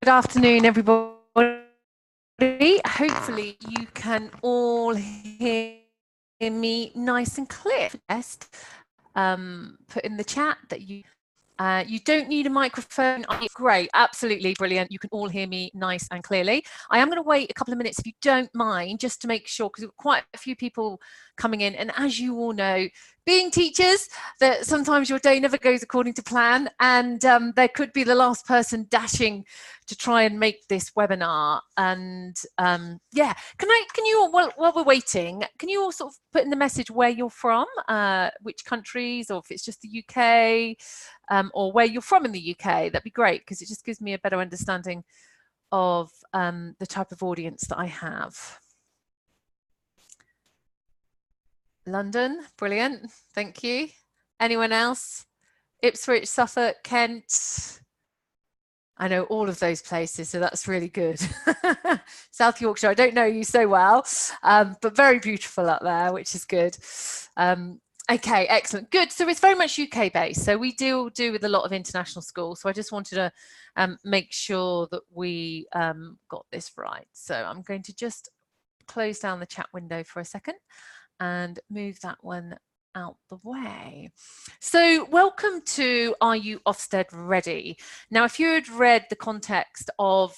Good afternoon, everybody. Hopefully you can all hear me nice and clear. Put in the chat that you don't need a microphone. Great, absolutely brilliant. You can all hear me nice and clearly. I am going to wait a couple of minutes if you don't mind, just to make sure, because we've got quite a few people coming in. And as you all know, being teachers, that sometimes your day never goes according to plan, and there could be the last person dashing to try and make this webinar. And yeah, can you all, while we're waiting, can you all sort of put in the message where you're from, which countries, or if it's just the UK, or where you're from in the UK? That'd be great, because it just gives me a better understanding of the type of audience that I have. London, brilliant, thank you. Anyone else? Ipswich, Suffolk, Kent. I know all of those places, so that's really good. South Yorkshire, I don't know you so well, but very beautiful up there, which is good. Okay, excellent, good. So it's very much UK based. So we do with a lot of international schools. So I just wanted to make sure that we got this right. So I'm going to just close down the chat window for a second and move that one out the way. So welcome to Are You Ofsted Ready? Now, if you had read the context of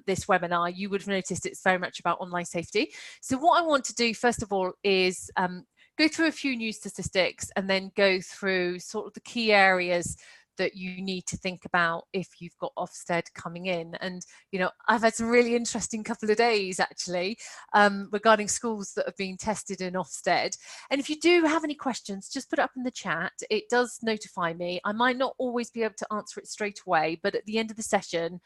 this webinar, you would have noticed it's very much about online safety. So what I want to do, first of all, is go through a few new statistics and then go through sort of the key areas that you need to think about if you've got Ofsted coming in. And, you know, I've had some really interesting couple of days actually regarding schools that have been tested in Ofsted. And if you do have any questions, just put it up in the chat. It does notify me. I might not always be able to answer it straight away, but at the end of the session,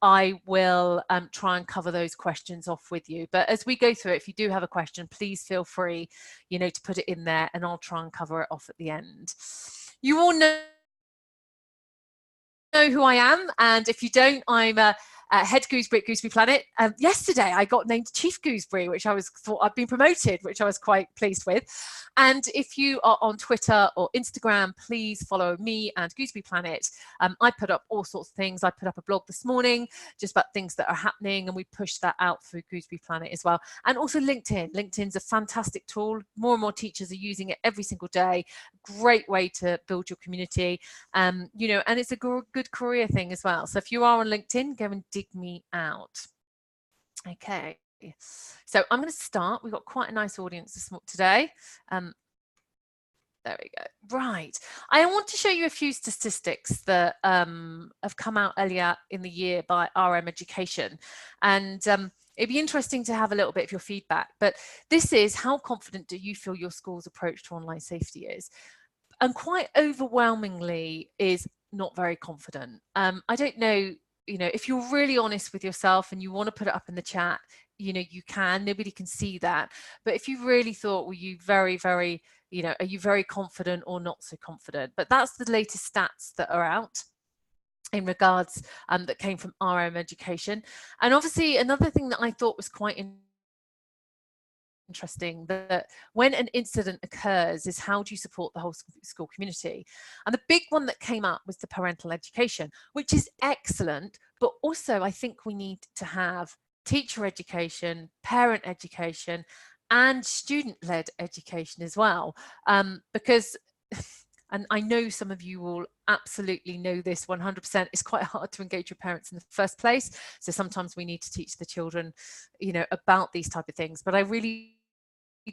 I will try and cover those questions off with you. But as we go through it, if you do have a question, please feel free, you know, to put it in there, and I'll try and cover it off at the end. You all know who I am, and if you don't, I'm head Gooseberry at Gooseberry Planet. Yesterday I got named Chief Gooseberry, which I thought I'd been promoted, which I was quite pleased with. And if you are on Twitter or Instagram, please follow me and Gooseberry Planet. I put up all sorts of things. I put up a blog this morning just about things that are happening, and we push that out through Gooseberry Planet as well. And also LinkedIn. LinkedIn's a fantastic tool. More and more teachers are using it every single day. Great way to build your community. You know, and it's a good career thing as well. So if you are on LinkedIn, go and dig me out. Okay, so I'm going to start. We've got quite a nice audience today. There we go. Right. I want to show you a few statistics that have come out earlier in the year by RM Education. And it'd be interesting to have a little bit of your feedback. But this is how confident do you feel your school's approach to online safety is? And quite overwhelmingly is not very confident. I don't know, you know, if you're really honest with yourself and you want to put it up in the chat, you know, you can, nobody can see that. But if you really thought, were you very, very, you know, are you very confident or not so confident? But that's the latest stats that are out in regards that came from RM Education. And obviously another thing that I thought was quite interesting, that when an incident occurs is how do you support the whole school community? And the big one that came up was the parental education, which is excellent, but also I think we need to have teacher education, parent education, and student-led education as well, because and I know some of you will absolutely know this 100%, it's quite hard to engage your parents in the first place. So sometimes we need to teach the children, you know, about these type of things. But I really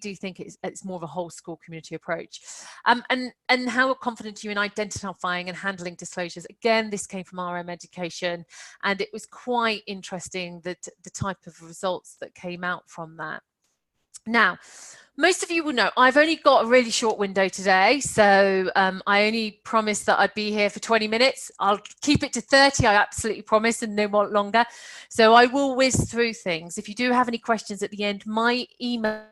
do think it's more of a whole school community approach. And how confident are you in identifying and handling disclosures? Again, this came from RM Education, and it was quite interesting that the type of results that came out from that. Now, most of you will know I've only got a really short window today, so I only promised that I'd be here for 20 minutes. I'll keep it to 30, I absolutely promise, and no more longer. So I will whiz through things. If you do have any questions at the end, my email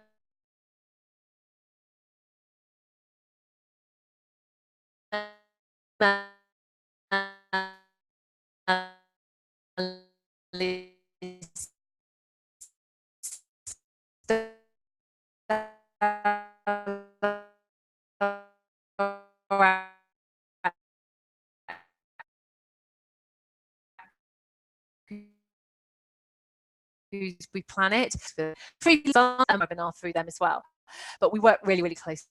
Gooseberry Planet, for free webinar through them as well. But we work really, really closely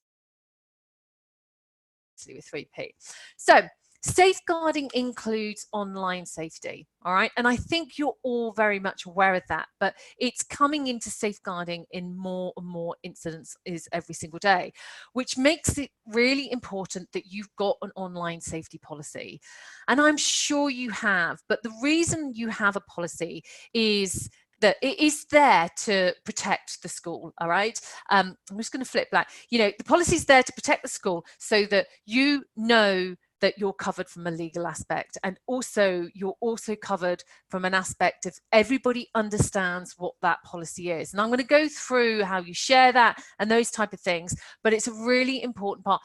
with 3P. So safeguarding includes online safety, all right? And I think you're all very much aware of that, but it's coming into safeguarding in more and more incidents every single day, which makes it really important that you've got an online safety policy. And I'm sure you have, but the reason you have a policy is that it is there to protect the school, all right? I'm just going to flip back. You know, the policy is there to protect the school so that you know that you're covered from a legal aspect, and also you're also covered from an aspect of everybody understands what that policy is. And I'm going to go through how you share that and those type of things, but it's a really important part.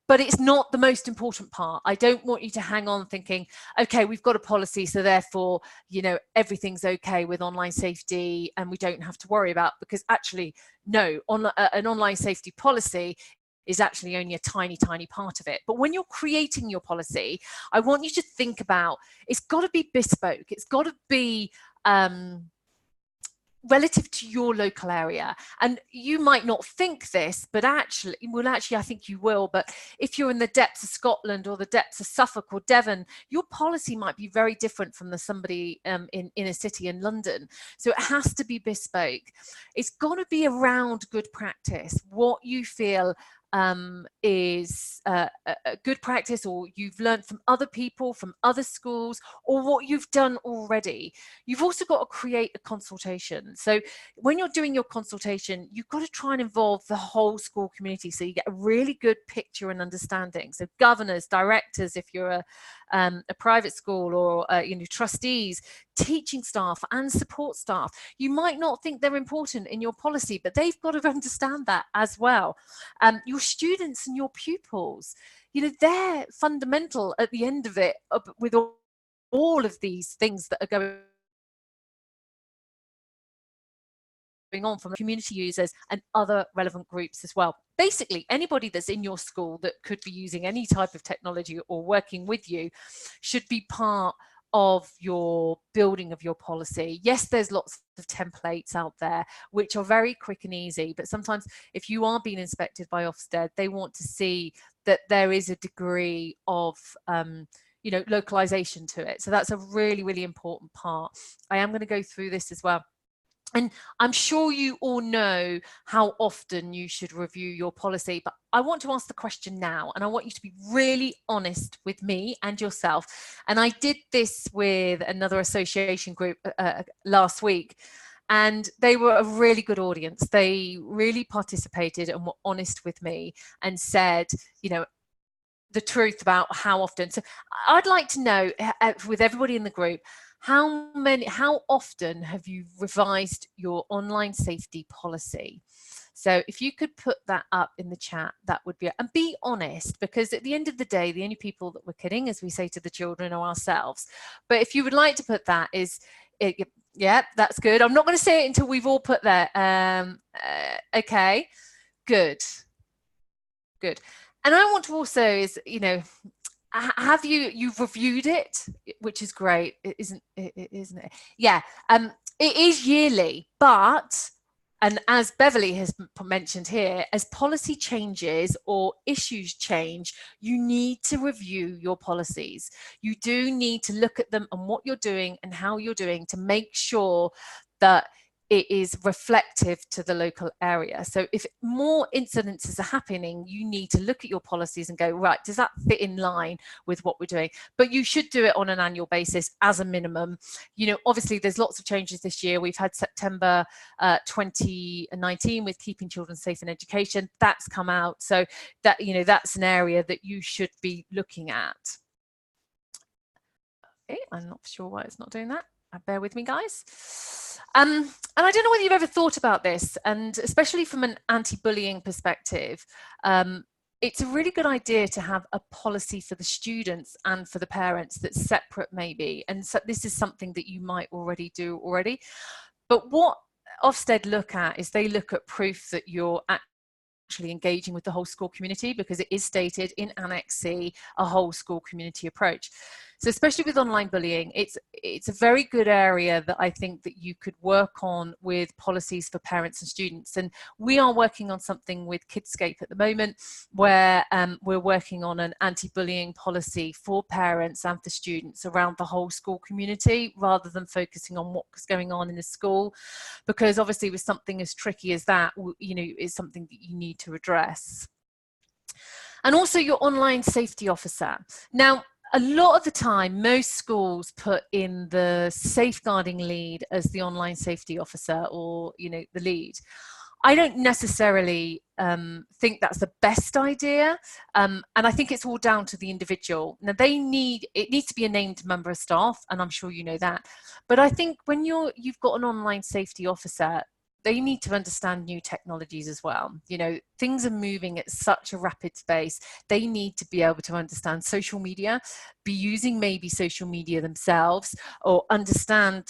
But it's not the most important part. I don't want you to hang on thinking, okay, we've got a policy, so therefore, you know, everything's okay with online safety and we don't have to worry about, because actually, no, an online safety policy is actually only a tiny, tiny part of it. But when you're creating your policy, I want you to think about, it's got to be bespoke. It's got to be relative to your local area. And you might not think this, but actually, I think you will, but if you're in the depths of Scotland or the depths of Suffolk or Devon, your policy might be very different from somebody in a city in London. So it has to be bespoke. It's got to be around good practice, what you feel is a good practice, or you've learned from other people, from other schools, or what you've done already. You've also got to create a consultation. So when you're doing your consultation, you've got to try and involve the whole school community so you get a really good picture and understanding. So governors, directors, if you're a private school, or you know, trustees, teaching staff and support staff. You might not think they're important in your policy, but they've got to understand that as well. Your students and your pupils, you know, they're fundamental at the end of it, with all of these things that are going on from community users and other relevant groups as well. Basically, anybody that's in your school that could be using any type of technology or working with you should be part of your building of your policy. Yes, there's lots of templates out there which are very quick and easy, but sometimes if you are being inspected by Ofsted, they want to see that there is a degree of you know, localization to it. So that's a really, really important part. I am going to go through this as well. And I'm sure you all know how often you should review your policy, but I want to ask the question now, and I want you to be really honest with me and yourself. And I did this with another association group last week, and they were a really good audience. They really participated and were honest with me and said, you know, the truth about how often. So I'd like to know, with everybody in the group, how often have you revised your online safety policy? So if you could put that up in the chat, that would be, and be honest, because at the end of the day, the only people that we're kidding, as we say to the children, are ourselves. But if you would like to put that, yeah, that's good. I'm not going to say it until we've all put that. Okay, good. And I want to also you know, have you've reviewed it, which is great, isn't it? Yeah, it is yearly, but, and as Beverly has mentioned here, as policy changes or issues change, you need to review your policies. You do need to look at them and what you're doing and how you're doing to make sure that it is reflective to the local area. So if more incidences are happening, you need to look at your policies and go, right, does that fit in line with what we're doing? But you should do it on an annual basis as a minimum. You know, obviously there's lots of changes this year. We've had September 2019 with keeping children safe in education. That's come out. So that, you know, that's an area that you should be looking at. Okay, I'm not sure why it's not doing that. Bear with me, guys. And I don't know whether you've ever thought about this, and especially from an anti-bullying perspective, it's a really good idea to have a policy for the students and for the parents that's separate maybe. And so this is something that you might already do already. But what Ofsted look at is they look at proof that you're actually engaging with the whole school community, because it is stated in Annex C, a whole school community approach. So especially with online bullying, it's a very good area that I think that you could work on with policies for parents and students. And we are working on something with Kidscape at the moment, where we're working on an anti-bullying policy for parents and for students around the whole school community, rather than focusing on what's going on in the school, because obviously with something as tricky as that, you know, is something that you need to address. And also your online safety officer. Now, a lot of the time, most schools put in the safeguarding lead as the online safety officer, or, you know, the lead. I don't necessarily think that's the best idea, and I think it's all down to the individual. Now, it needs to be a named member of staff, and I'm sure you know that. But I think when you've got an online safety officer, they need to understand new technologies as well. You know, things are moving at such a rapid pace. They need to be able to understand social media, be using maybe social media themselves, or understand,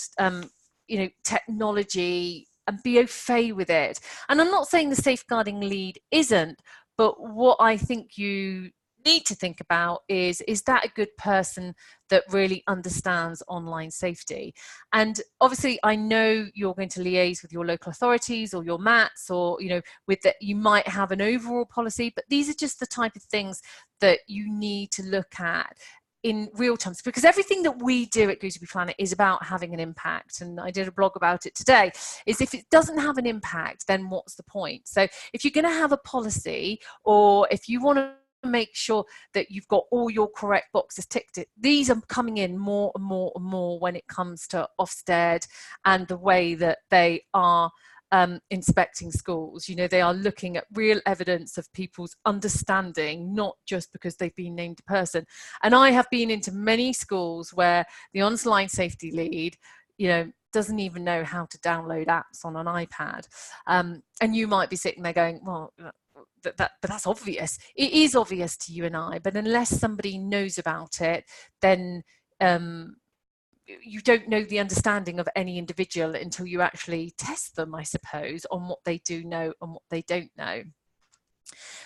you know, technology and be au fait with it. And I'm not saying the safeguarding lead isn't, but what I think you need to think about is that a good person that really understands online safety? And obviously I know you're going to liaise with your local authorities or your MATs, or, you know, with that you might have an overall policy, but these are just the type of things that you need to look at in real terms, because everything that we do at Gooseberry Planet is about having an impact. And I did a blog about it today, is if it doesn't have an impact, then what's the point? So if you're going to have a policy, or if you want to make sure that you've got all your correct boxes ticked, these are coming in more and more and more when it comes to Ofsted and the way that they are inspecting schools. You know, they are looking at real evidence of people's understanding, not just because they've been named a person. And I have been into many schools where the online safety lead, you know, doesn't even know how to download apps on an iPad. And you might be sitting there going, well, but that's obvious. It is obvious to you and I, but unless somebody knows about it, then you don't know the understanding of any individual until you actually test them, I suppose, on what they do know and what they don't know.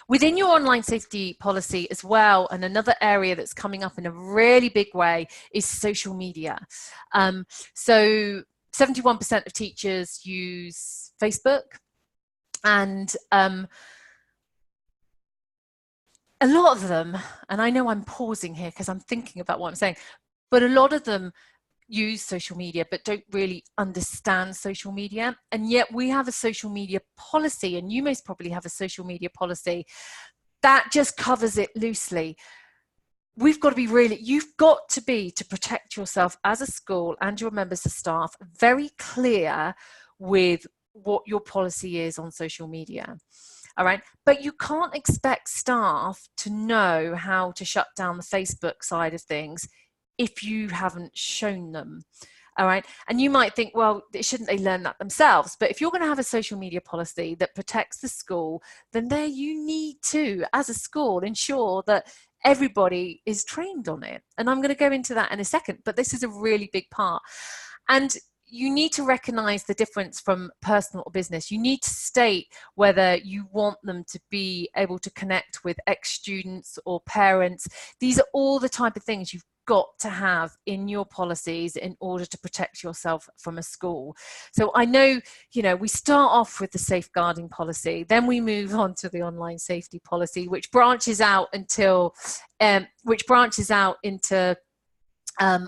Within your online safety policy as well, and another area that's coming up in a really big way, is social media. So 71% of teachers use Facebook, and a lot of them, and I know I'm pausing here because I'm thinking about what I'm saying, but a lot of them use social media but don't really understand social media. And yet we have a social media policy, and you most probably have a social media policy that just covers it loosely. We've got to be really, you've got to be, to protect yourself as a school and your members of staff, very clear with what your policy is on social media. All right, but you can't expect staff to know how to shut down the Facebook side of things if you haven't shown them. All right, and you might think, well, shouldn't they learn that themselves? But if you're going to have a social media policy that protects the school, then there you need to, as a school, ensure that everybody is trained on it. And I'm going to go into that in a second, but this is a really big part. And you need to recognize the difference from personal or business. You need to state whether you want them to be able to connect with ex-students or parents. These are all the type of things you've got to have in your policies in order to protect yourself from a school. So I know, you know, we start off with the safeguarding policy, then we move on to the online safety policy, which branches out into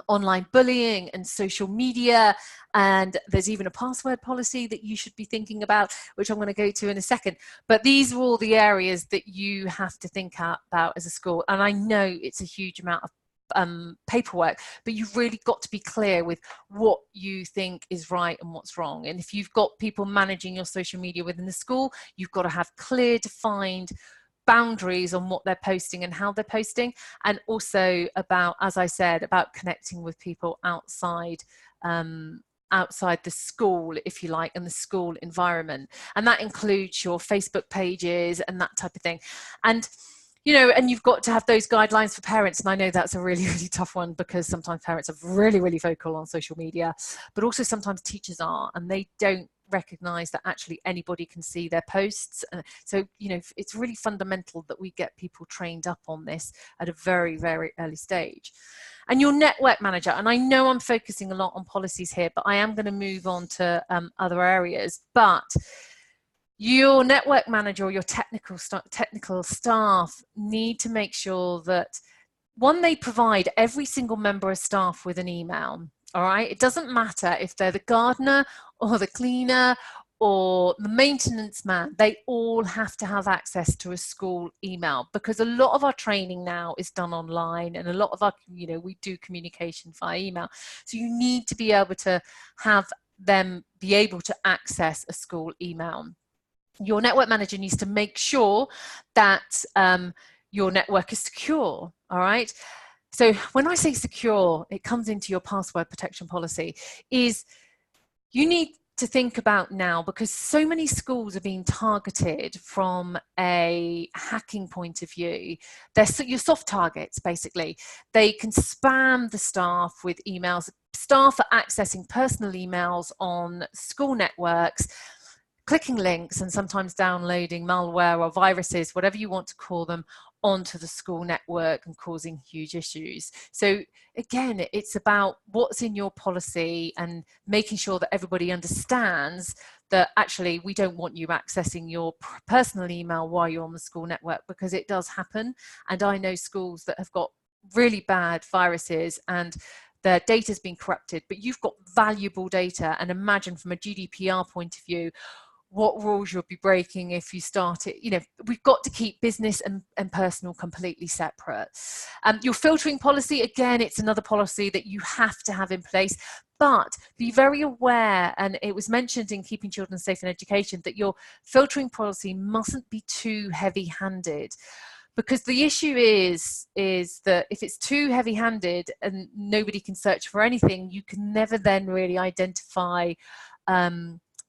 online bullying and social media, and there's even a password policy that you should be thinking about, which I'm going to go to in a second. But these are all the areas that you have to think about as a school, and I know it's a huge amount of paperwork, but you've really got to be clear with what you think is right and what's wrong. And if you've got people managing your social media within the school, you've got to have clear, defined boundaries on what they're posting and how they're posting, and also about, as I said, about connecting with people outside outside the school, if you like, and the school environment. And that includes your Facebook pages and that type of thing. And you know, and you've got to have those guidelines for parents. And I know that's a really, really tough one, because sometimes parents are really, really vocal on social media, but also sometimes teachers are, and they don't recognize that actually anybody can see their posts. So, you know, it's really fundamental that we get people trained up on this at a very, very early stage. And your network manager, and I know I'm focusing a lot on policies here, but I am going to move on to other areas. But your network manager or your technical staff need to make sure that, one, they provide every single member of staff with an email. All right, it doesn't matter if they're the gardener or the cleaner or the maintenance man, they all have to have access to a school email, because a lot of our training now is done online, and a lot of our, you know, we do communication via email. So you need to be able to have them be able to access a school email. Your network manager needs to make sure that your network is secure, all right? So when I say secure, it comes into your password protection policy, is you need to think about now, because so many schools are being targeted from a hacking point of view. They're your soft targets, basically. They can spam the staff with emails. Staff are accessing personal emails on school networks, clicking links and sometimes downloading malware or viruses, whatever you want to call them, onto the school network and causing huge issues. So again, it's about what's in your policy and making sure that everybody understands that actually we don't want you accessing your personal email while you're on the school network, because it does happen. And I know schools that have got really bad viruses and their data's been corrupted, but you've got valuable data. And imagine from a GDPR point of view, what rules you'll be breaking if you start it. You know, we've got to keep business and personal completely separate. Your filtering policy, again, it's another policy that you have to have in place, but be very aware, and it was mentioned in Keeping Children Safe in Education, that your filtering policy mustn't be too heavy-handed. Because the issue is that if it's too heavy-handed and nobody can search for anything, you can never then really identify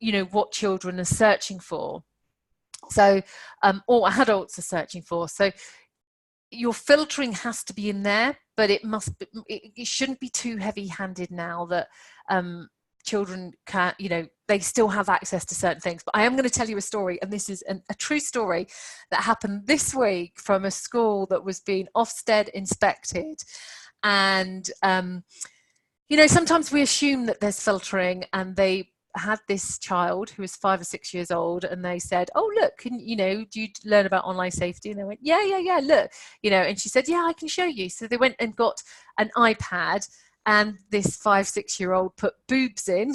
you know, what children are searching for, so or adults are searching for. So your filtering has to be in there, but it must be, it shouldn't be too heavy-handed now that children can't, you know, they still have access to certain things. But I am going to tell you a story, and this is a true story that happened this week from a school that was being Ofsted inspected. And you know, sometimes we assume that there's filtering, and they had this child who was 5 or 6 years old, and they said, oh look, can you know, do you learn about online safety? And they went, yeah, look, you know, and she said, yeah, I can show you. So they went and got an iPad, and this 5, 6 year old put boobs in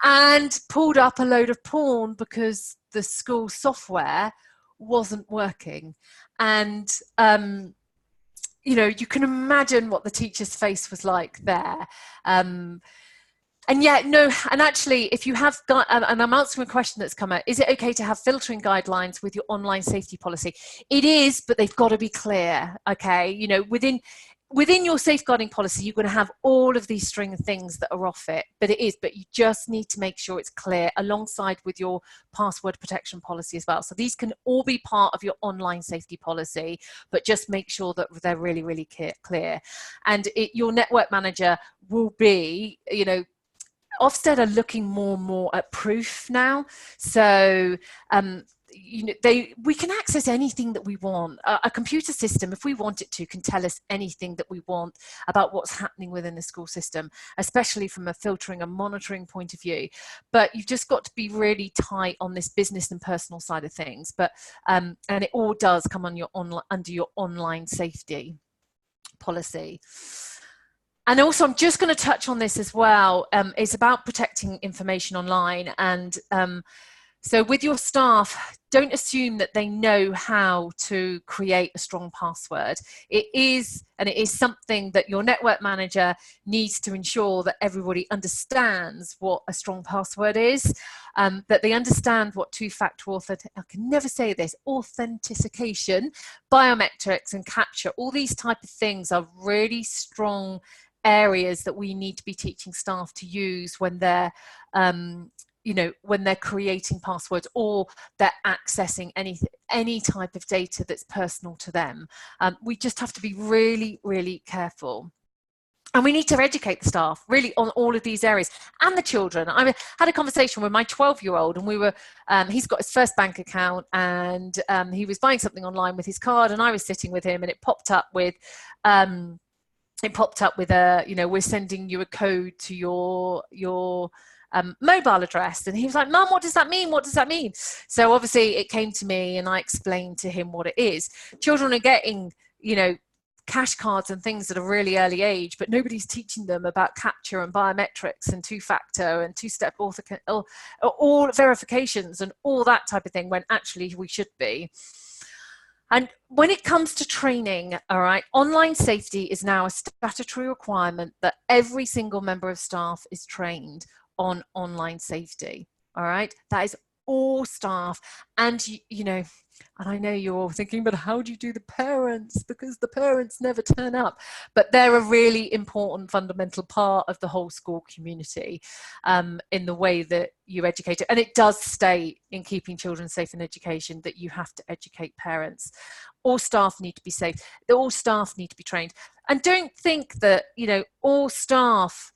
and pulled up a load of porn because the school software wasn't working. And you know, you can imagine what the teacher's face was like there. And yet, no, and actually, if you have got, and I'm answering a question that's come out, is it okay to have filtering guidelines with your online safety policy? It is, but they've got to be clear, okay? You know, within your safeguarding policy, you're going to have all of these string of things that are off it, but you just need to make sure it's clear alongside with your password protection policy as well. So these can all be part of your online safety policy, but just make sure that they're really, really clear. And your network manager will be, you know, Ofsted are looking more and more at proof now. So, you know, we can access anything that we want. A computer system, if we want it to, can tell us anything that we want about what's happening within the school system, especially from a filtering and monitoring point of view. But you've just got to be really tight on this business and personal side of things. But and it all does come on your under your online safety policy. And also, I'm just going to touch on this as well. It's about protecting information online. And so with your staff, don't assume that they know how to create a strong password. It is something that your network manager needs to ensure that everybody understands what a strong password is, that they understand what two-factor I can never say this, authentication, biometrics and capture. All these type of things are really strong areas that we need to be teaching staff to use when they're you know, when they're creating passwords or they're accessing any type of data that's personal to them. We just have to be really, really careful. And we need to educate the staff really on all of these areas and the children. I had a conversation with my 12-year-old, and we were, he's got his first bank account, and he was buying something online with his card, and I was sitting with him, and it popped up with, a, you know, we're sending you a code to your mobile address. And he was like, Mum, what does that mean? What does that mean? So obviously it came to me, and I explained to him what it is. Children are getting, you know, cash cards and things at a really early age, but nobody's teaching them about capture and biometrics and two-factor and two-step all verifications and all that type of thing, when actually we should be. And when it comes to training, all right, online safety is now a statutory requirement that every single member of staff is trained on online safety. All right, that is all staff. And you know, and I know you're all thinking, but how do you do the parents? Because the parents never turn up. But they're a really important fundamental part of the whole school community, in the way that you educate it. And it does state in Keeping Children Safe in Education that you have to educate parents. All staff need to be safe. All staff need to be trained. And don't think that, you know, all staff,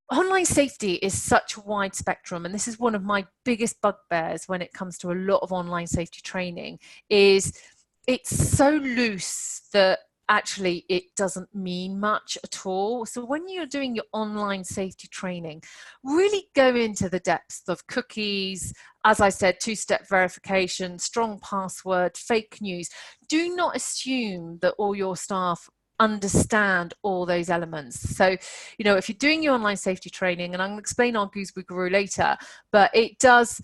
online safety is such a wide spectrum, and this is one of my biggest bugbears when it comes to a lot of online safety training, is it's so loose that actually it doesn't mean much at all. So when you're doing your online safety training, really go into the depths of cookies, as I said, two-step verification, strong password, fake news. Do not assume that all your staff understand all those elements. So, you know, if you're doing your online safety training, and I'm going to explain our Gooseberry Guru later, but it does,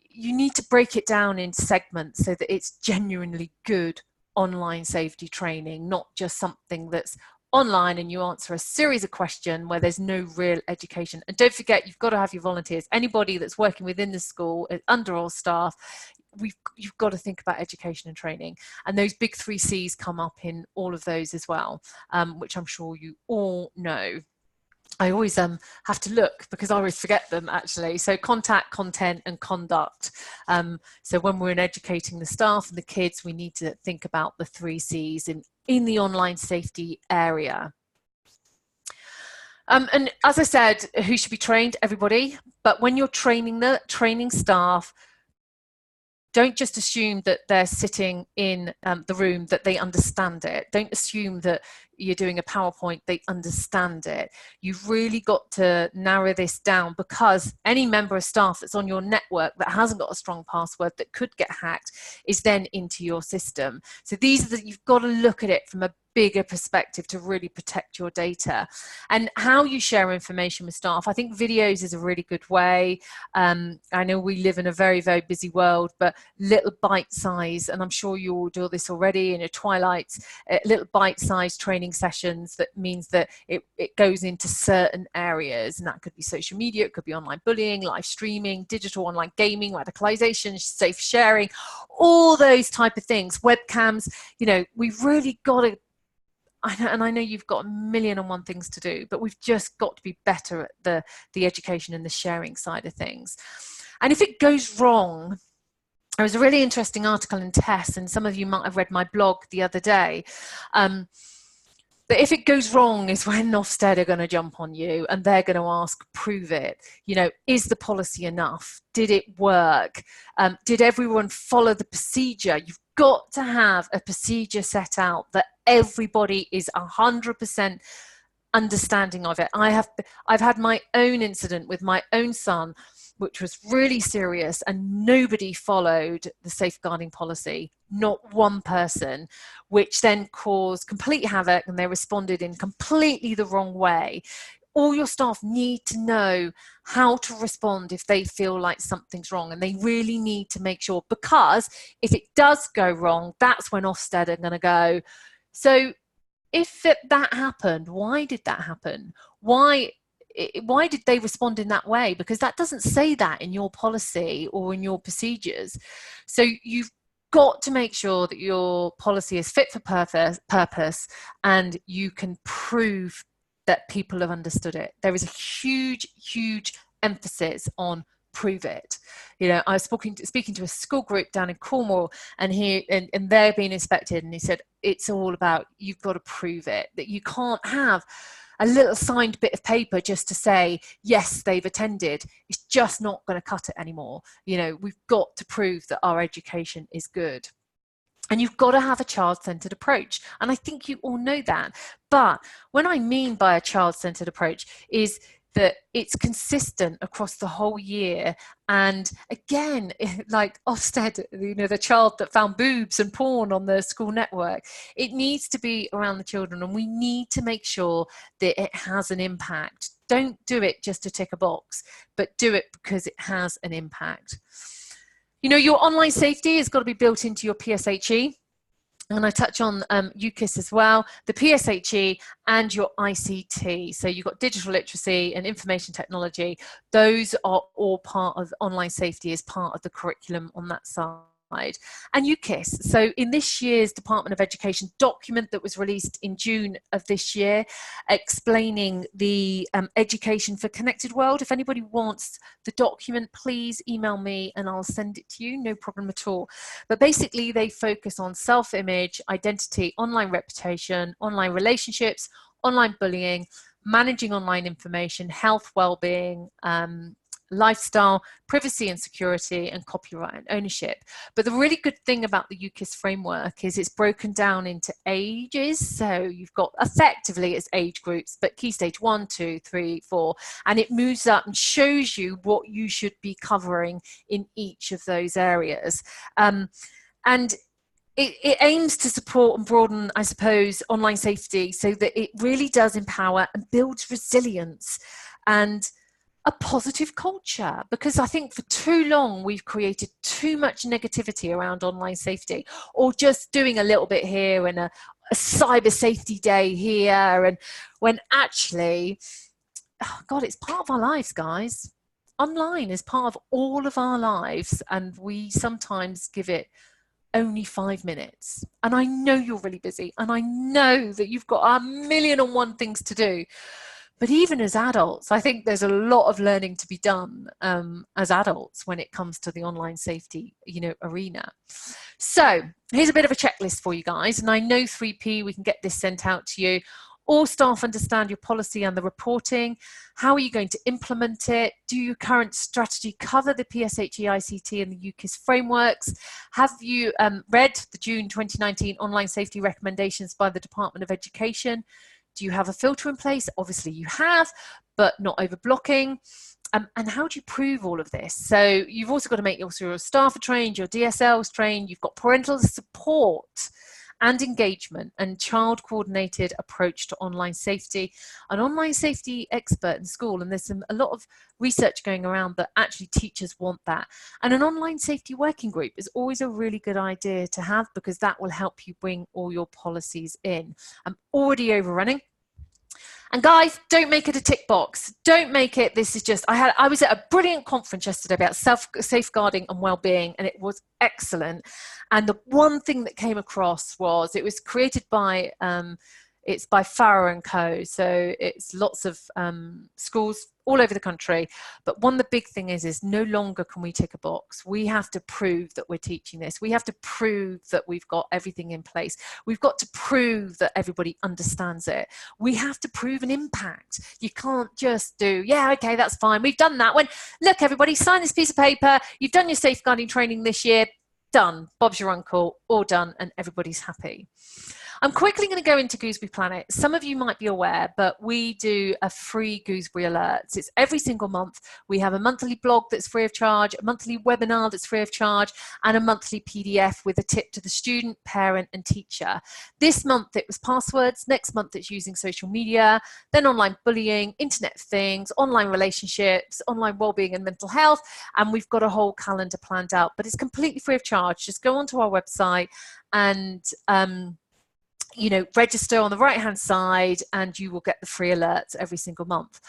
you need to break it down into segments so that it's genuinely good online safety training, not just something that's online and you answer a series of questions where there's no real education. And don't forget, you've got to have your volunteers. Anybody that's working within the school, under all staff, you've got to think about education and training, and those big 3 C's come up in all of those as well, which I'm sure you all know. I always have to look because I always forget them, actually. So contact, content, and conduct. So when we're educating the staff and the kids, we need to think about the 3 C's in the online safety area. And as I said, who should be trained? Everybody. But when you're training staff, don't just assume that they're sitting in the room, that they understand it. Don't assume that you're doing a PowerPoint, they understand it. You've really got to narrow this down, because any member of staff that's on your network that hasn't got a strong password that could get hacked is then into your system. So you've got to look at it from a bigger perspective to really protect your data. And how you share information with staff, I think videos is a really good way. I know we live in a very, very busy world, but little bite size, and I'm sure you all do this already in your twilights, little bite size training sessions, that means that it goes into certain areas, and that could be social media, it could be online bullying, live streaming, digital online gaming, radicalization, safe sharing, all those type of things, webcams. You know, we've really got to, and I know you've got 1,000,001 things to do, but we've just got to be better at the education and the sharing side of things. And if it goes wrong, there was a really interesting article in TESS, and some of you might have read my blog the other day, that if it goes wrong is when Ofsted are going to jump on you and they're going to ask, prove it. You know, is the policy enough? Did it work? Did everyone follow the procedure? You've got to have a procedure set out that everybody is 100% understanding of it. I've had my own incident with my own son, which was really serious, and nobody followed the safeguarding policy, not one person, which then caused complete havoc, and they responded in completely the wrong way. All your staff need to know how to respond if they feel like something's wrong, and they really need to make sure, because if it does go wrong, that's when Ofsted are going to go, so if that happened, why did that happen? Why did they respond in that way? Because that doesn't say that in your policy or in your procedures. So you've got to make sure that your policy is fit for purpose, and you can prove that people have understood it. There is a huge, huge emphasis on prove it. You know, I was speaking to a school group down in Cornwall, and they're being inspected, and he said, it's all about, you've got to prove it, that you can't have a little signed bit of paper just to say, yes, they've attended. It's just not going to cut it anymore. You know, we've got to prove that our education is good. And you've got to have a child-centered approach. And I think you all know that. But what I mean by a child-centered approach is that it's consistent across the whole year. And again, like Ofsted, you know, the child that found boobs and porn on the school network, it needs to be around the children, and we need to make sure that it has an impact. Don't do it just to tick a box, but do it because it has an impact. You know, your online safety has got to be built into your PSHE. And I touch on UKCISS as well, the PSHE and your ICT. So you've got digital literacy and information technology. Those are all part of online safety, as part of the curriculum on that side. And UKCISS, so in this year's Department of Education document that was released in June of this year, explaining the Education for Connected World. If anybody wants the document, please email me and I'll send it to you, no problem at all. But basically they focus on self-image, identity, online reputation, online relationships, online bullying, managing online information, health, well-being, lifestyle, privacy and security, and copyright and ownership. But the really good thing about the UKCISS framework is it's broken down into ages. So you've got, effectively it's age groups, but key stage 1, 2, 3, 4, and it moves up and shows you what you should be covering in each of those areas. And it aims to support and broaden, I suppose, online safety, so that it really does empower and builds resilience and a positive culture, because I think for too long we've created too much negativity around online safety, or just doing a little bit here and a cyber safety day here, and when actually, oh God, it's part of our lives, guys. Online is part of all of our lives, and we sometimes give it only 5 minutes. And I know you're really busy, and I know that you've got 1,000,001 things to do. But even as adults, I think there's a lot of learning to be done as adults when it comes to the online safety, you know, arena. So here's a bit of a checklist for you guys. And I know 3P, we can get this sent out to you. All staff understand your policy and the reporting. How are you going to implement it? Do your current strategy cover the PSHE, ICT and the UKCISS frameworks? Have you read the June 2019 online safety recommendations by the Department of Education? Do you have a filter in place? Obviously you have, but not over blocking. And how do you prove all of this? So you've also got to make sure your staff are trained, your DSLs trained, you've got parental support and engagement and child coordinated approach to online safety, an online safety expert in school. And there's a lot of research going around that actually teachers want that. And an online safety working group is always a really good idea to have, because that will help you bring all your policies in. I'm already overrunning. And guys, don't make it a tick box. Don't make it, this is just, I was at a brilliant conference yesterday about safeguarding and well-being, and it was excellent. And the one thing that came across was, it was created by, it's by Farrer & Co. So it's lots of schools all over the country. But one of the big thing is no longer can we tick a box. We have to prove that we're teaching this. We have to prove that we've got everything in place. We've got to prove that everybody understands it. We have to prove an impact. You can't just do, yeah, okay, that's fine. We've done that. When, look, everybody, sign this piece of paper. You've done your safeguarding training this year. Done. Bob's your uncle. All done. And everybody's happy. I'm quickly going to go into Gooseberry Planet. Some of you might be aware, but we do a free Gooseberry Alerts. It's every single month. We have a monthly blog that's free of charge, a monthly webinar that's free of charge, and a monthly PDF with a tip to the student, parent, and teacher. This month it was passwords. Next month it's using social media, then online bullying, internet of things, online relationships, online wellbeing and mental health. And we've got a whole calendar planned out, but it's completely free of charge. Just go onto our website and you know, register on the right hand side and you will get the free alerts every single month.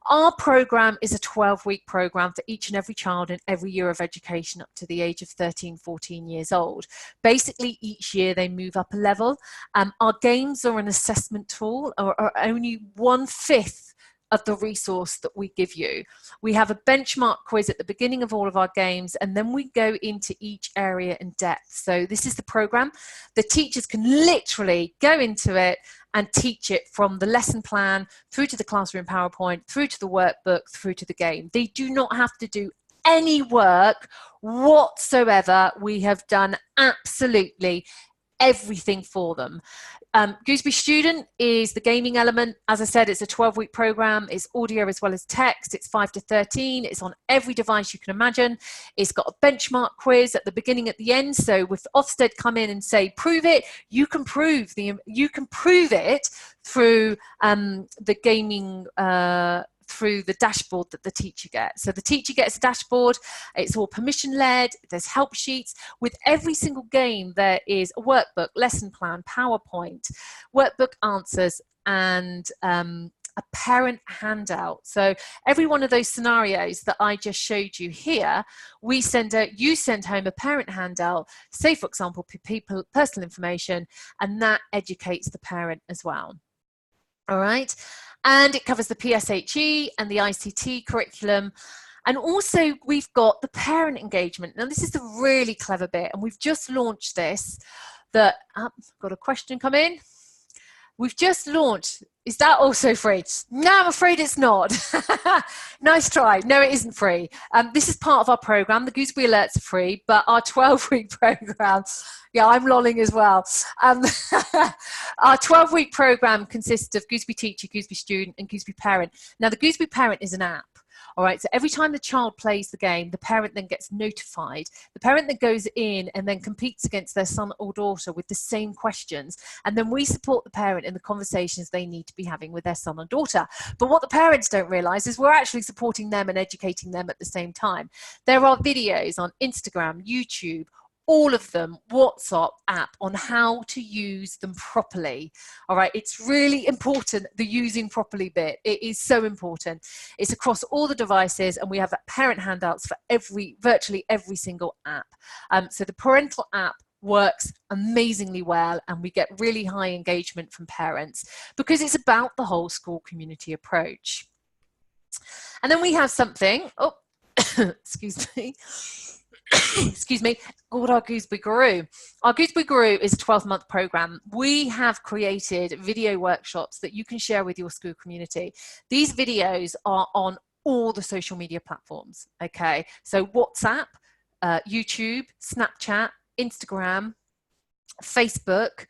Our program is a 12-week program for each and every child in every year of education up to the age of 13, 14 years old. Basically, each year they move up a level. Our games are an assessment tool, or are only 1/5 of the resource that we give you. We have a benchmark quiz at the beginning of all of our games, and then we go into each area in depth. So this is the program. The teachers can literally go into it and teach it from the lesson plan through to the classroom PowerPoint, through to the workbook, through to the game. They do not have to do any work whatsoever. We have done absolutely everything for them. Gooseberry Student is the gaming element. As I said, it's a 12-week program. It's audio as well as text. It's 5 to 13. It's on every device you can imagine. It's got a benchmark quiz at the beginning, at the end. So if Ofsted come in and say, prove it, you can prove it through the gaming through the dashboard that the teacher gets. So the teacher gets a dashboard, it's all permission-led, there's help sheets. With every single game, there is a workbook, lesson plan, PowerPoint, workbook answers, and a parent handout. So every one of those scenarios that I just showed you here, you send home a parent handout, say for example, personal information, and that educates the parent as well. All right, and it covers the PSHE and the ICT curriculum. And also we've got the parent engagement. Now this is the really clever bit, and we've just launched this. Got a question come in. We've just launched, is that also free? No, I'm afraid it's not. Nice try. No, it isn't free. This is part of our program. The Gooseberry Alerts are free, but our 12-week program, yeah, I'm lolling as well. Our 12-week program consists of Gooseberry Teacher, Gooseberry Student, and Gooseberry Parent. Now, the Gooseberry Parent is an app. All right, so every time the child plays the game, the parent then gets notified. The parent then goes in and then competes against their son or daughter with the same questions. And then we support the parent in the conversations they need to be having with their son or daughter. But what the parents don't realize is we're actually supporting them and educating them at the same time. There are videos on Instagram, YouTube, all of them, WhatsApp app, on how to use them properly. All right, it's really important, the using properly bit. It is so important. It's across all the devices, and we have parent handouts for virtually every single app. So the parental app works amazingly well, and we get really high engagement from parents because it's about the whole school community approach. And then we have something, excuse me, excuse me, called our Gooseberry Guru. Our Gooseberry Guru is a 12-month program. We have created video workshops that you can share with your school community. These videos are on all the social media platforms, okay? So WhatsApp, YouTube, Snapchat, Instagram, Facebook.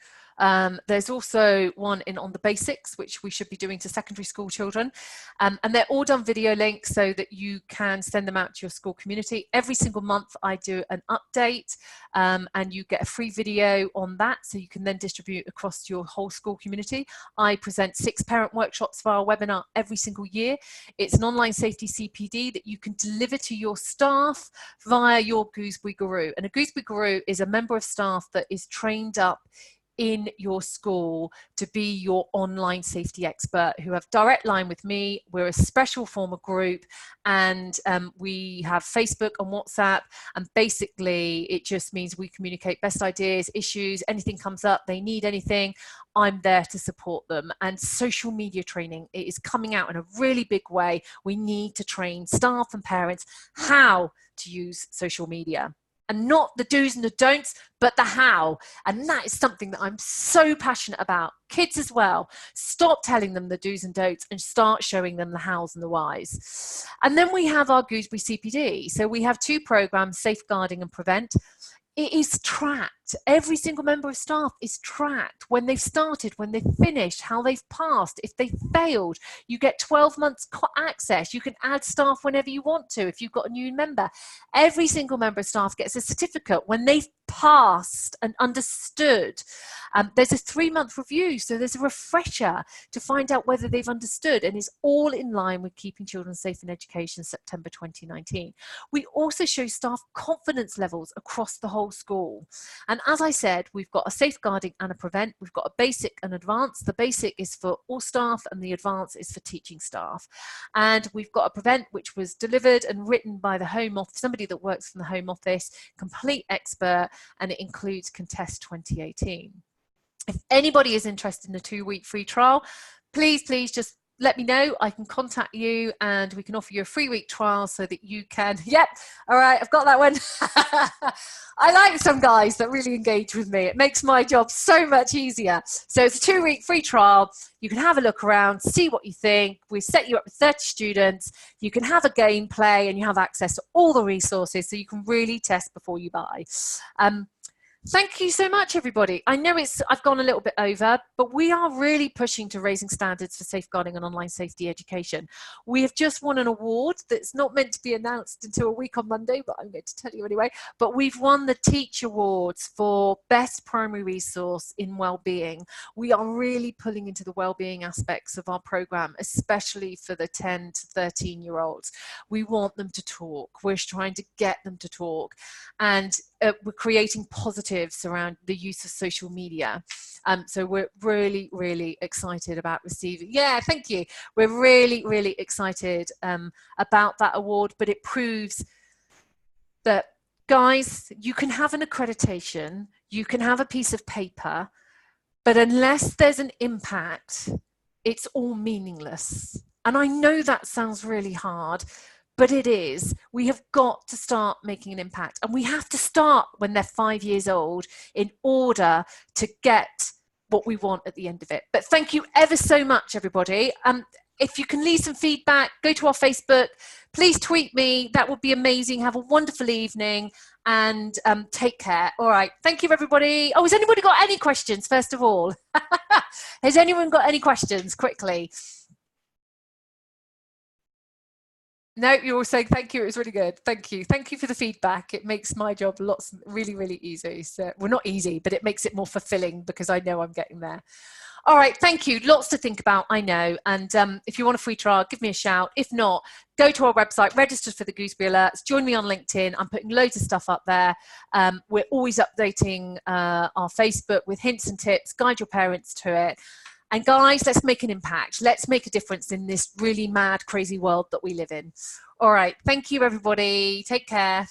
There's also one on the basics, which we should be doing to secondary school children. And they're all done video links so that you can send them out to your school community. Every single month I do an update, and you get a free video on that, so you can then distribute across your whole school community. I present 6 parent workshops via webinar every single year. It's an online safety CPD that you can deliver to your staff via your Gooseberry Guru. And a Gooseberry Guru is a member of staff that is trained up in your school to be your online safety expert, who have direct line with me. We're a special form of group, and we have Facebook and WhatsApp, and basically it just means we communicate best ideas, issues, anything comes up, they need anything, I'm there to support them. And social media training, it is coming out in a really big way. We need to train staff and parents how to use social media. And not the do's and the don'ts, but the how. And that is something that I'm so passionate about. Kids as well. Stop telling them the do's and don'ts and start showing them the hows and the whys. And then we have our Gooseberry CPD. So we have 2 programs, Safeguarding and Prevent. It is tracked. Every single member of staff is tracked. When they've started, when they've finished, how they've passed. If they failed, you get 12 months access. You can add staff whenever you want to if you've got a new member. Every single member of staff gets a certificate when they've passed and understood. There's a 3-month review, so there's a refresher to find out whether they've understood, and it's all in line with Keeping Children Safe in Education, September 2019. We also show staff confidence levels across the whole school. And as I said, we've got a Safeguarding and a Prevent. We've got a Basic and Advanced. The Basic is for all staff, and the Advanced is for teaching staff. And we've got a Prevent, which was delivered and written by the Home Office, somebody that works from the Home Office, complete expert, and it includes Contest 2018. If anybody is interested in a 2-week free trial, please just let me know. I can contact you and we can offer you a 3-week trial so that you can, yep, all right, I've got that one. I like some guys that really engage with me. It makes my job so much easier. So it's a 2-week free trial. You can have a look around, see what you think. We set you up with 30 students. You can have a gameplay and you have access to all the resources so you can really test before you buy. Thank you so much, everybody. I know I've gone a little bit over, but we are really pushing to raising standards for safeguarding and online safety education. We have just won an award that's not meant to be announced until a week on Monday, but I'm going to tell you anyway. But we've won the Teach Awards for Best Primary Resource in Wellbeing. We are really pulling into the wellbeing aspects of our programme, especially for the 10 to 13-year-olds. We want them to talk. We're trying to get them to talk. And we're creating positives around the use of social media. So we're really, really excited about receiving. Yeah, thank you. We're really, really excited about that award, but it proves that, guys, you can have an accreditation, you can have a piece of paper, but unless there's an impact, it's all meaningless. And I know that sounds really hard, but it is. We have got to start making an impact, and we have to start when they're 5 years old in order to get what we want at the end of it. But thank you ever so much, everybody. If you can leave some feedback, go to our Facebook, please tweet me. That would be amazing. Have a wonderful evening and take care. All right. Thank you, everybody. Oh, has anybody got any questions, first of all? Has anyone got any questions quickly? No, you're all saying thank you. It was really good. Thank you. Thank you for the feedback. It makes my job really, really easy. So, well, not easy, but it makes it more fulfilling because I know I'm getting there. All right. Thank you. Lots to think about, I know. And if you want a free trial, give me a shout. If not, go to our website, register for the Gooseberry Alerts, join me on LinkedIn. I'm putting loads of stuff up there. We're always updating our Facebook with hints and tips. Guide your parents to it. And guys, let's make an impact. Let's make a difference in this really mad, crazy world that we live in. All right. Thank you, everybody. Take care.